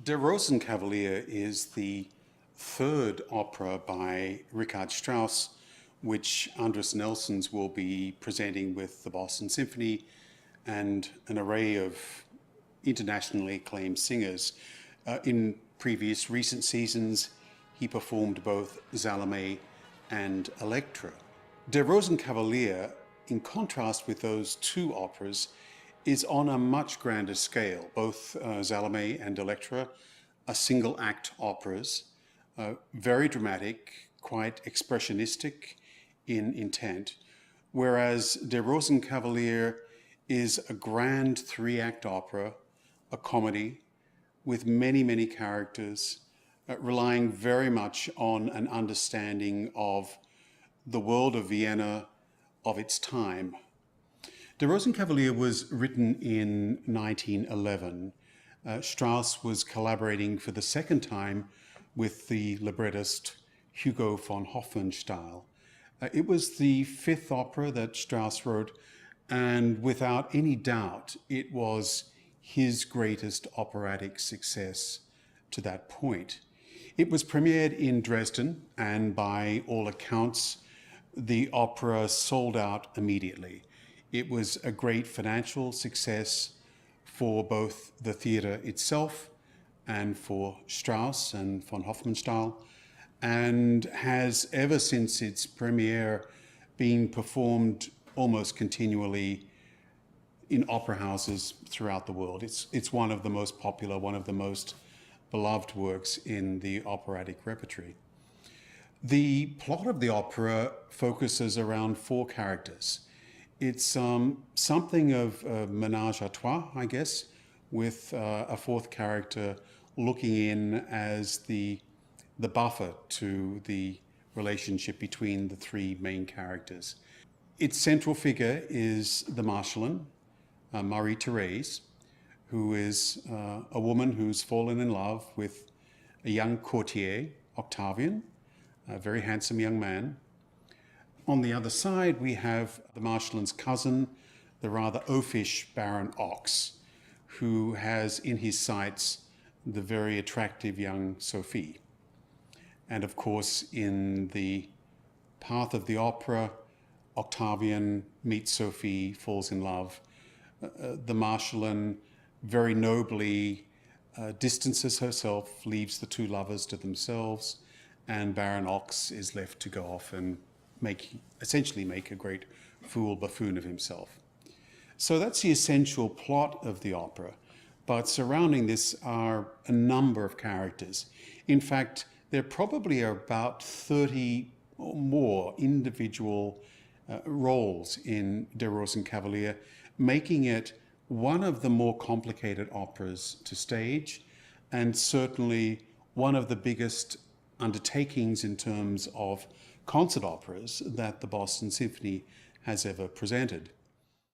Der Rosenkavalier is the third opera by Richard Strauss, which Andris Nelsons will be presenting with the Boston Symphony and an array of internationally acclaimed singers. In previous recent seasons, he performed both Salome and Elektra. Der Rosenkavalier, in contrast with those two operas, is on a much grander scale. Both Salome and Elektra are single-act operas, very dramatic, quite expressionistic in intent, whereas Der Rosenkavalier is a grand three-act opera, a comedy with many, many characters, relying very much on an understanding of the world of Vienna of its time. Der Rosenkavalier was written in 1911. Strauss was collaborating for the second time with the librettist Hugo von Hofmannsthal. It was the fifth opera that Strauss wrote, and without any doubt, it was his greatest operatic success to that point. It was premiered in Dresden, and by all accounts, the opera sold out immediately. It was a great financial success for both the theatre itself and for Strauss and von Hofmannsthal, and has ever since its premiere been performed almost continually in opera houses throughout the world. It's one of the most popular, one of the most beloved works in the operatic repertory. The plot of the opera focuses around four characters. It's something of a ménage à trois, I guess, with a fourth character looking in as the buffer to the relationship between the three main characters. Its central figure is the Marschallin, Marie-Thérèse, who is a woman who's fallen in love with a young courtier, Octavian, a very handsome young man. On the other side, we have the Marschallin's cousin, the rather oafish Baron Ochs, who has in his sights the very attractive young Sophie. And of course, in the path of the opera, Octavian meets Sophie, falls in love. The Marschallin very nobly distances herself, leaves the two lovers to themselves, and Baron Ochs is left to go off and essentially make a great buffoon of himself. So that's the essential plot of the opera, but surrounding this are a number of characters. In fact, there probably are about 30 or more individual roles in Der Rosenkavalier, making it one of the more complicated operas to stage, and certainly one of the biggest undertakings in terms of concert operas that the Boston Symphony has ever presented.